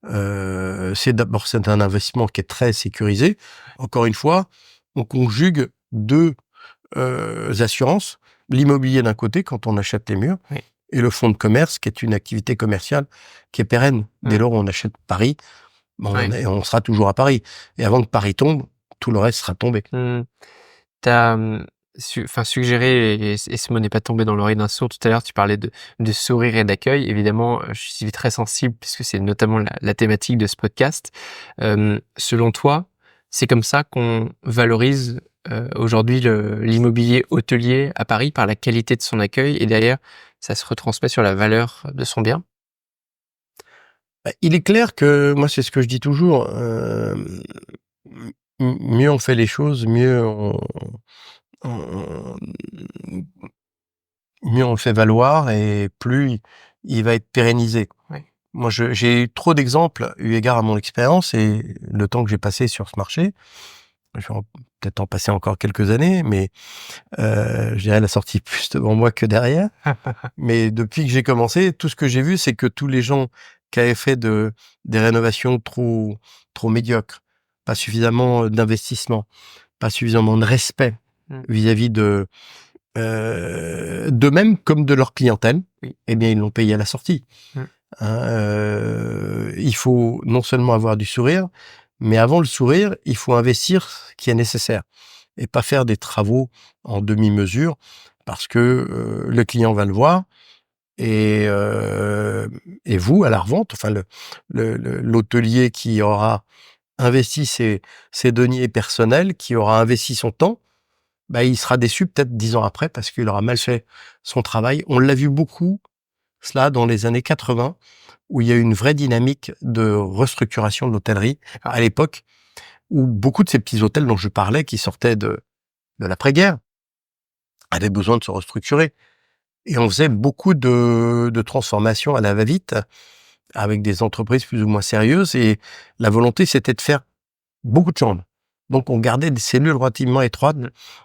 c'est un investissement qui est très sécurisé. Encore une fois, on conjugue 2 assurances. L'immobilier d'un côté, quand on achète les murs, Oui. et le fonds de commerce, qui est une activité commerciale qui est pérenne. Dès Mmh. lors où on achète Paris, Ouais. on sera toujours à Paris. Et avant que Paris tombe, tout le reste sera tombé. Mmh. Tu as, suggéré et ce mot n'est pas tombé dans l'oreille d'un sourd tout à l'heure, tu parlais de sourire et d'accueil. Évidemment, je suis très sensible puisque c'est notamment la thématique de ce podcast. Selon toi, c'est comme ça qu'on valorise, aujourd'hui l'immobilier hôtelier à Paris par la qualité de son accueil et derrière ça se retransmet sur la valeur de son bien? Bah, il est clair que moi, c'est ce que je dis toujours, mieux on fait les choses, on mieux on le fait valoir et plus il va être pérennisé. Oui. Moi, j'ai eu trop d'exemples, eu égard à mon expérience et le temps que j'ai passé sur ce marché. Je vais peut-être en passer encore quelques années, mais je dirais la sortie plus devant moi que derrière. Mais depuis que j'ai commencé, tout ce que j'ai vu, c'est que tous les gens qui avaient fait des rénovations trop médiocres, pas suffisamment d'investissement, pas suffisamment de respect Mmh. vis-à-vis d'eux-mêmes comme de leur clientèle, Oui. eh bien, ils l'ont payé à la sortie. Mmh. Hein, il faut non seulement avoir du sourire, mais avant le sourire, il faut investir ce qui est nécessaire et pas faire des travaux en demi-mesure parce que le client va le voir et, et vous, à la revente, enfin l'hôtelier qui aura investi ses deniers personnels, qui aura investi son temps, bah, il sera déçu peut-être 10 ans après parce qu'il aura mal fait son travail. On l'a vu beaucoup, cela, dans les années 80, où il y a eu une vraie dynamique de restructuration de l'hôtellerie Ah. à l'époque, où beaucoup de ces petits hôtels dont je parlais, qui sortaient de l'après-guerre, avaient besoin de se restructurer. Et on faisait beaucoup de transformations à la va-vite, avec des entreprises plus ou moins sérieuses, et la volonté, c'était de faire beaucoup de chambres. Donc on gardait des cellules relativement étroites,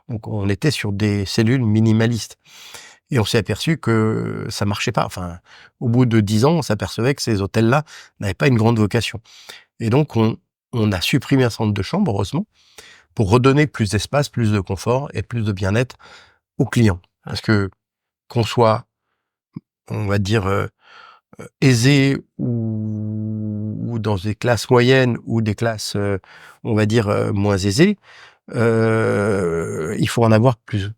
donc on était sur des cellules minimalistes. Et on s'est aperçu que ça marchait pas. Enfin, au bout de 10 ans, on s'apercevait que ces hôtels-là n'avaient pas une grande vocation. Et donc on a supprimé un certain nombre de chambres, heureusement, pour redonner plus d'espace, plus de confort et plus de bien-être aux clients. Parce que qu'on soit, on va dire, aisé ou dans des classes moyennes ou des classes, on va dire, moins aisées, il faut en avoir plus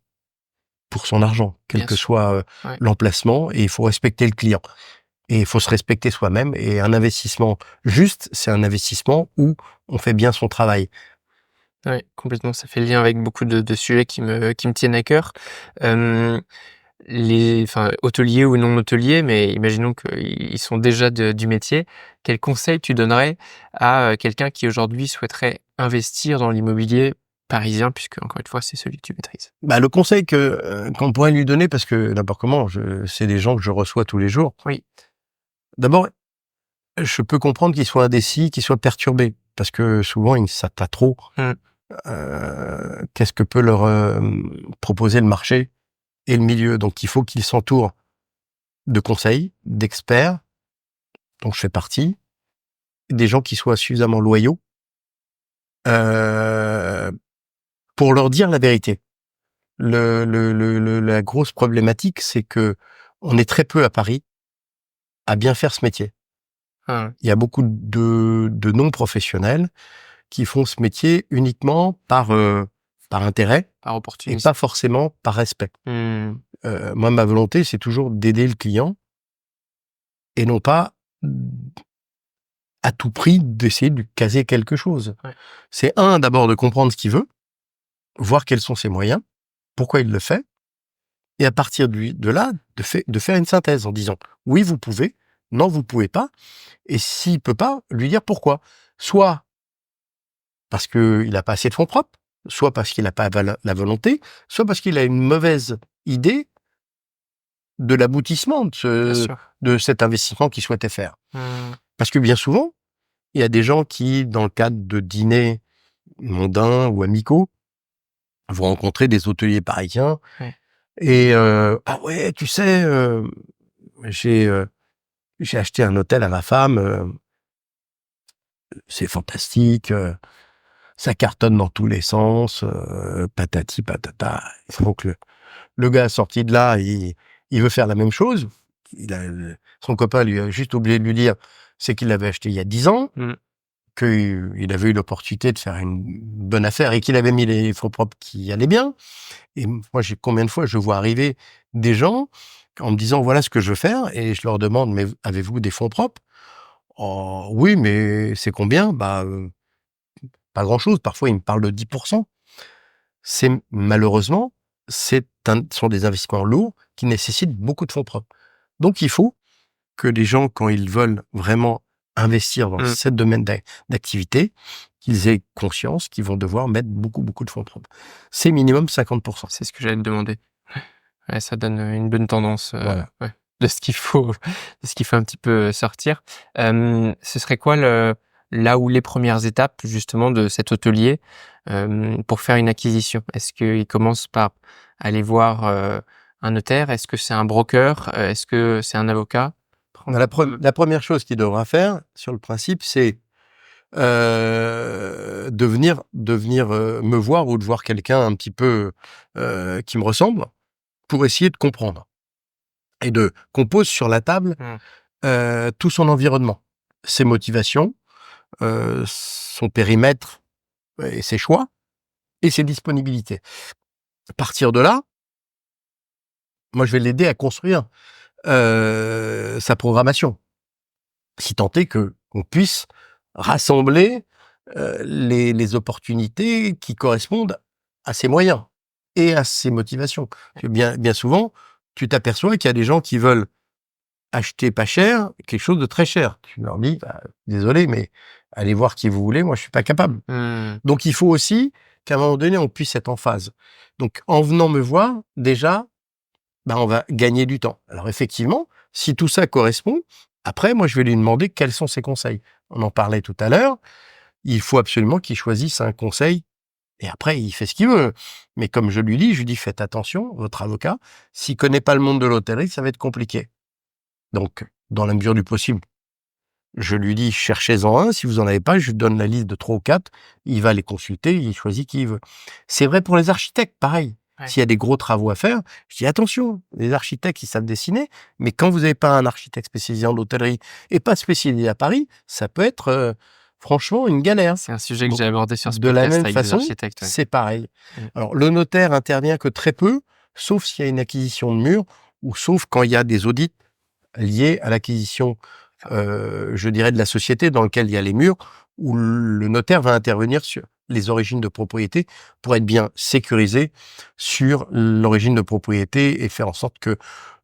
pour son argent, quel Bien que sûr. soit, Ouais. l'emplacement, et il faut respecter le client. Et il faut se respecter soi-même, et un investissement juste, c'est un investissement où on fait bien son travail. Ouais, complètement, ça fait le lien avec beaucoup de sujets qui me tiennent à cœur. Hem, hôteliers ou non hôteliers, mais imaginons qu'ils sont déjà du métier. Quels conseils tu donnerais à, quelqu'un qui aujourd'hui souhaiterait investir dans l'immobilier parisien puisque encore une fois, c'est celui que tu maîtrises? Bah, le conseil qu'on pourrait lui donner, parce que n'importe comment, c'est des gens que je reçois tous les jours. Oui. D'abord, je peux comprendre qu'ils soient indécis, qu'ils soient perturbés, parce que souvent ils ne savent pas trop, Mmh. qu'est-ce que peut leur, proposer le marché et le milieu. Donc il faut qu'ils s'entourent de conseils, d'experts, dont je fais partie, des gens qui soient suffisamment loyaux, heu, pour leur dire la vérité. La grosse problématique, c'est que on est très peu à Paris à bien faire ce métier. Hein, Il y a beaucoup de non-professionnels qui font ce métier uniquement par intérêt par et pas opportunisme. forcément par respect. Mmh. Moi, ma volonté, c'est toujours d'aider le client et non pas à tout prix d'essayer de lui caser quelque chose. Ouais. C'est d'abord de comprendre ce qu'il veut, voir quels sont ses moyens, pourquoi il le fait, et à partir de là, de faire une synthèse en disant: «Oui, vous pouvez. Non, vous pouvez pas» et s'il peut pas, lui dire pourquoi. Soit parce qu'il a pas assez de fonds propres, soit parce qu'il a pas la volonté, soit parce qu'il a une mauvaise idée de l'aboutissement Bien sûr. de cet investissement qu'il souhaitait faire. Mmh. Parce que bien souvent, il y a des gens qui, dans le cadre de dîners mondains ou amicaux, vont rencontrer des hôteliers parisiens Ouais. et «Ah ouais, tu sais, j'ai, heu, j'ai acheté un hôtel à ma femme, c'est fantastique, ça cartonne dans tous les sens, patati patata». Donc le gars sorti de là, il veut faire la même chose. Il a son copain lui a juste oublié de lui dire, c'est qu'il l'avait acheté il y a 10 ans, Mmh. qu'il avait eu l'opportunité de faire une bonne affaire et qu'il avait mis les fonds propres qui allaient bien. Et moi, combien de fois je vois arriver des gens en me disant: «Voilà ce que je veux faire» et je leur demande: «Mais avez-vous des fonds propres?» «Oh oui, mais c'est combien?» «Bah, pas grand-chose». Parfois, ils me parlent de 10. C'est malheureusement, ce sont des investissements lourds qui nécessitent beaucoup de fonds propres. Donc il faut que les gens, quand ils veulent vraiment investir dans Mmh. ce domaine d'activité, qu'ils aient conscience qu'ils vont devoir mettre beaucoup, beaucoup de fonds propres. C'est minimum 50. C'est ce que j'allais te demander. Ouais, ça donne, une bonne tendance, Voilà. ouais, de ce qu'il faut de ce qu'il faut un petit peu, sortir. Ce serait quoi là où les premières étapes justement de cet hôtelier, pour faire une acquisition? Est-ce qu'il commence par aller voir, un notaire? Est-ce que c'est un broker? Est-ce que c'est un avocat? Prendre un peu La première chose qu'il devra faire, sur le principe, c'est, de venir, me voir ou de voir quelqu'un un petit peu, qui me ressemble, pour essayer de comprendre et qu'on pose sur la table, mmh, tout son environnement, ses motivations, son périmètre et ses choix et ses disponibilités. À partir de là, moi, je vais l'aider à construire, sa programmation. Si tant est qu'on puisse rassembler, les opportunités qui correspondent à ses moyens et à ses motivations. Parce que bien souvent, tu t'aperçois qu'il y a des gens qui veulent acheter pas cher, quelque chose de très cher. Tu leur dis: «Bah, désolé, mais allez voir qui vous voulez, moi je suis pas capable». mmh, Donc il faut aussi qu'à un moment donné, on puisse être en phase. Donc en venant me voir, déjà, bah, on va gagner du temps. Alors effectivement, si tout ça correspond, après moi je vais lui demander quels sont ses conseils. On en parlait tout à l'heure, il faut absolument qu'il choisisse un conseil et après il fait ce qu'il veut. Mais comme je lui dis: «Faites attention, votre avocat, s'il connaît pas le monde de l'hôtellerie, ça va être compliqué». Donc dans la mesure du possible, je lui dis: «Cherchez-en un, si vous en avez pas, je lui donne la liste de 3 ou 4, il va les consulter, il choisit qui il veut». C'est vrai pour les architectes, pareil. ouais, S'il y a des gros travaux à faire, je dis: «Attention, les architectes, ils savent dessiner, mais quand vous n'avez pas un architecte spécialisé en hôtellerie et pas spécialisé à Paris, ça peut être, franchement une galère». c'est un sujet que Donc j'ai abordé sur ce de la podcast même avec des façon, architectes, ouais. c'est pareil. Mmh, Alors le notaire intervient que très peu, sauf s'il y a une acquisition de murs ou sauf quand il y a des audits liés à l'acquisition, je dirais de la société dans lequel il y a les murs, où le notaire va intervenir sur les origines de propriété pour être bien sécurisé sur l'origine de propriété et faire en sorte que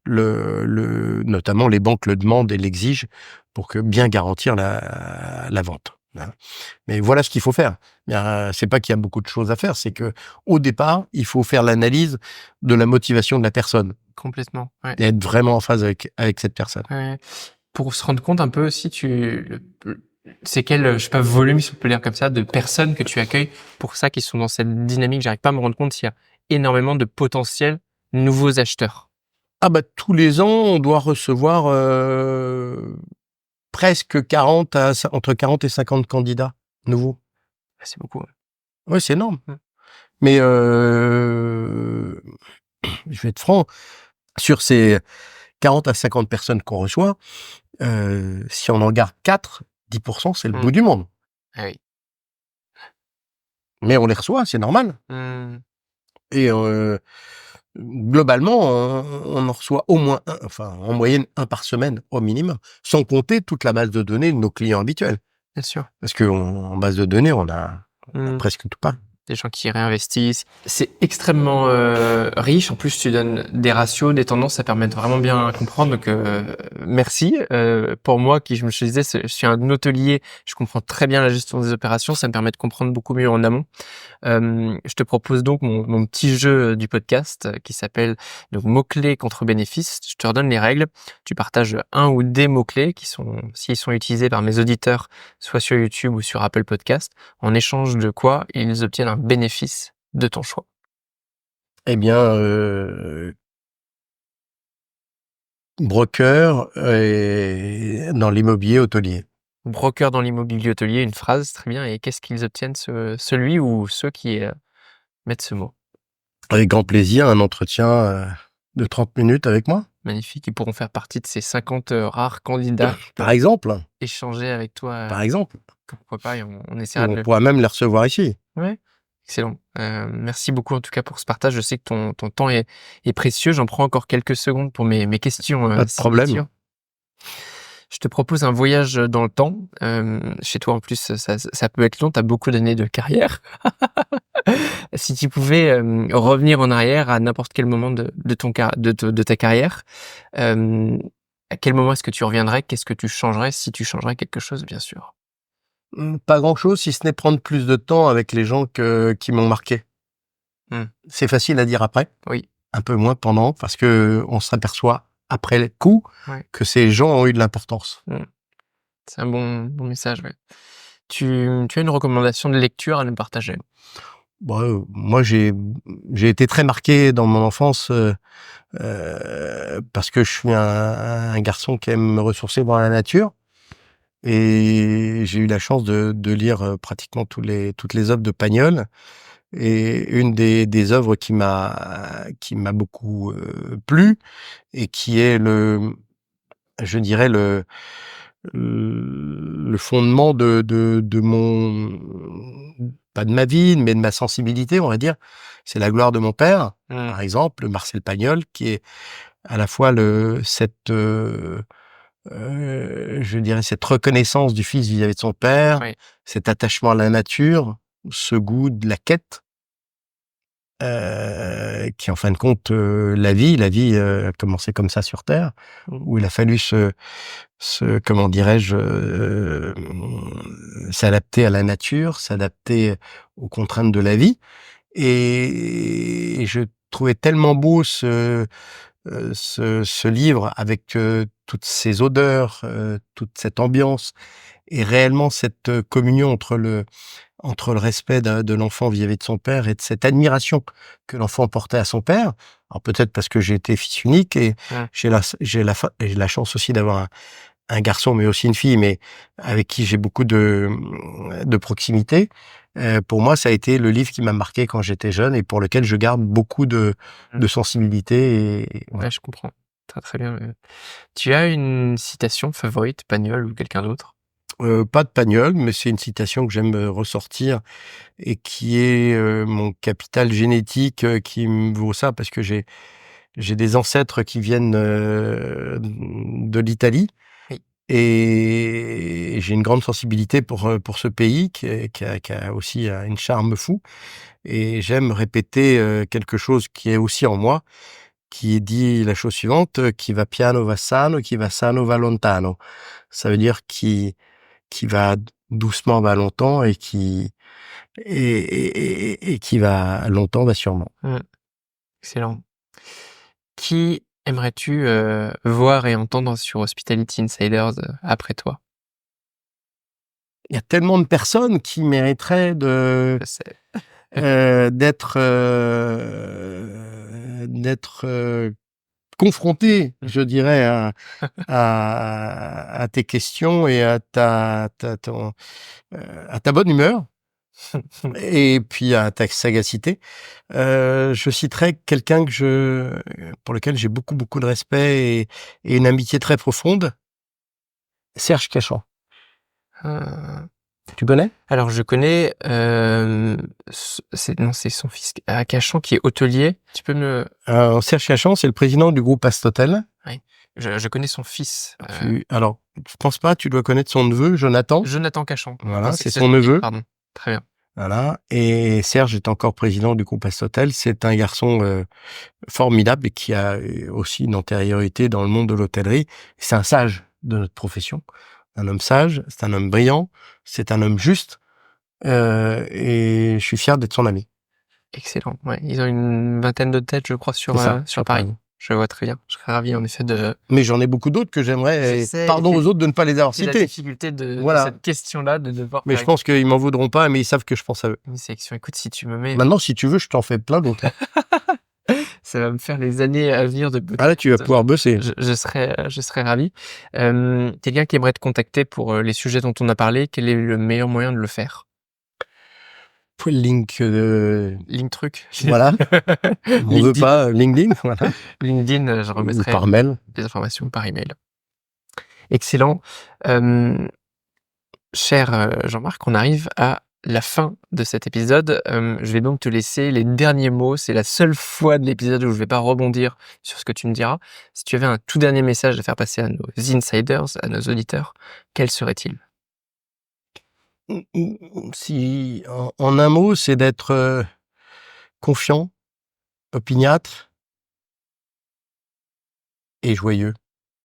notamment les banques le demandent et l'exigent pour que bien garantir la vente. Hein. Mais voilà ce qu'il faut faire. C'est pas qu'il y a beaucoup de choses à faire, c'est que au départ, il faut faire l'analyse de la motivation de la personne complètement, ouais, et être vraiment en phase avec cette personne. ouais. Pour se rendre compte un peu aussi, c'est quel, je sais pas, volume, si on peut le dire comme ça, de personnes que tu accueilles pour ça, qui sont dans cette dynamique? J'arrive pas à me rendre compte s'il y a énormément de potentiels nouveaux acheteurs. Ah bah, tous les ans, on doit recevoir, presque 40 à cin entre 40 et 50 candidats nouveaux. Ah, c'est beaucoup, ouais. Ouais, c'est énorme. Mmh. Mais, je vais être franc, sur ces 40 à 50 personnes qu'on reçoit, si on en garde 4, 10, c'est le Mmh. bout du monde. Ah oui. Mais on les reçoit, c'est normal Mmh. et globalement, on en reçoit au moins un, enfin, en moyenne un par semaine au minimum, sans compter toute la base de données de nos clients habituels. Bien sûr. Parce qu'en base de données, on a Mmh. presque tout pas. des gens qui réinvestissent. C'est extrêmement riche. En plus, tu donnes des ratios, des tendances, ça permet de vraiment bien comprendre. Donc, merci. Pour moi, qui je me disais, je suis un hôtelier, je comprends très bien la gestion des opérations. Ça me permet de comprendre beaucoup mieux en amont. Je te propose donc mon petit jeu du podcast qui s'appelle donc mots-clés contre bénéfices. Je te redonne les règles. Tu partages un ou des mots-clés qui sont, s'ils sont utilisés par mes auditeurs, soit sur YouTube ou sur Apple Podcast, en échange de quoi ils obtiennent un bénéfice de ton choix. Eh bien, broker et dans l'immobilier hôtelier. Broker dans l'immobilier hôtelier, une phrase, très bien. Et qu'est-ce qu'ils obtiennent, celui ou ceux qui mettent ce mot? Avec grand plaisir, un entretien de 30 minutes avec moi, Magnifique. Ils pourront faire partie de ces 50 rares candidats par exemple. échanger avec toi. Par exemple. Pourquoi pas, et on Ou essaiera de on le... pourra même les recevoir ici. Ouais, excellent. Merci beaucoup en tout cas pour ce partage. Je sais que ton temps est précieux. J'en prends encore quelques secondes pour mes questions Pas de problème. signatures. Je te propose un voyage dans le temps. Chez toi en plus, ça peut être long. Tu as beaucoup d'années de carrière. Si tu pouvais revenir en arrière à n'importe quel moment de ta carrière, à quel moment est-ce que tu reviendrais? Qu'est-ce que tu changerais si tu changerais quelque chose, bien sûr? Pas grand-chose, si ce n'est prendre plus de temps avec les gens qui m'ont marqué. Mmh. C'est facile à dire après. Oui. Un peu moins pendant, parce que on s'aperçoit après le coup Ouais. que ces gens ont eu de l'importance. C'est un bon message, ouais. Tu as une recommandation de lecture à nous partager? Bon, moi, j'ai été très marqué dans mon enfance parce que je suis un garçon qui aime me ressourcer dans la nature. Et j'ai eu la chance de lire pratiquement toutes les œuvres de Pagnol. Et une des œuvres qui m'a beaucoup plu et qui est je dirais le fondement de mon, pas de ma vie, mais de ma sensibilité, on va dire, c'est La gloire de mon père, par exemple, Marcel Pagnol, qui est à la fois je dirais cette reconnaissance du fils vis-à-vis de son père, Oui. cet attachement à la nature, ce goût de la quête, qui en fin de compte, la vie a commencé comme ça sur terre, où il a fallu comment dirais-je, s'adapter à la nature, s'adapter aux contraintes de la vie. Et je trouvais tellement beau ce livre avec toutes ces odeurs, toute cette ambiance et réellement cette communion entre le respect de l'enfant vis-à-vis de son père et de cette admiration que l'enfant portait à son père. Alors peut-être parce que j'ai été fils unique et j'ai la chance aussi d'avoir un garçon, mais aussi une fille, mais avec qui j'ai beaucoup de proximité. Pour moi, ça a été le livre qui m'a marqué quand j'étais jeune et pour lequel je garde beaucoup de sensibilité. Et voilà. Ouais, je comprends. Très, très bien. Tu as une citation favorite, Pagnol ou quelqu'un d'autre? Pas de Pagnol, mais c'est une citation que j'aime ressortir et qui est mon capital génétique qui me vaut ça parce que j'ai des ancêtres qui viennent de l'Italie. Oui. Et j'ai une grande sensibilité pour ce pays qui a aussi une charme fou. Et j'aime répéter quelque chose qui est aussi en moi, qui dit la chose suivante: «Chi va piano va sano, chi va sano va lontano». Ça veut dire qui va doucement va longtemps et qui va longtemps va sûrement. Excellent. Qui aimerais-tu voir et entendre sur Hospitality Insiders après toi? Il y a tellement de personnes qui mériteraient Je sais. d'être confrontées, je dirais, à tes questions et à à ta bonne humeur et puis à ta sagacité. Je citerai quelqu'un pour lequel j'ai beaucoup, beaucoup de respect et une amitié très profonde, Serge Cachan. Ah. Tu connais? Alors je connais, c'est son fils Cachan qui est hôtelier. Tu peux me... Serge Cachan, c'est le président du groupe Astrotel. Oui, je connais son fils. Alors, je pense pas, tu dois connaître son neveu, Jonathan. Jonathan Cachan. Voilà, Non, c'est son neveu. Pardon, très bien. Voilà, et Serge est encore président du groupe Assotel. C'est un garçon, formidable et qui a, aussi une antériorité dans le monde de l'hôtellerie. C'est un sage de notre profession, un homme sage, c'est un homme brillant, c'est un homme juste, et je suis fier d'être son ami. Excellent, ouais. Ils ont une vingtaine de têtes, je crois, C'est ça, sur Paris. Je vois très bien. Je serais ravi, en effet, de mais j'en ai beaucoup d'autres que je j'aimerais, et sais, pardon aux autres de ne pas les avoir c'est la cités. difficulté de Voilà, cette question-là, de devoir mais faire je pense qu'ils m'en voudront pas, mais ils savent que je pense à eux. une sélection. Écoute, si tu me mets Maintenant, si tu veux, je t'en fais plein d'autres, hein. ça va me faire les années à venir de Ah là, tu vas podcast. pouvoir bosser. Je serais ravi. Quelqu'un qui aimerait te contacter pour, les sujets dont on a parlé, quel est le meilleur moyen de le faire? Link, Linktruk? voilà, on veut LinkedIn. pas LinkedIn, voilà, LinkedIn, je ou remettrai par mail. des informations par email. Excellent. Hem, cher, Jean-Marc, on arrive à la fin de cet épisode. Je vais donc te laisser les derniers mots. C'est la seule fois de l'épisode où je vais pas rebondir sur ce que tu me diras. Si tu avais un tout dernier message à faire passer à nos insiders, à nos auditeurs, quel serait-il? Si en un mot, c'est d'être, confiant, opiniâtre et joyeux.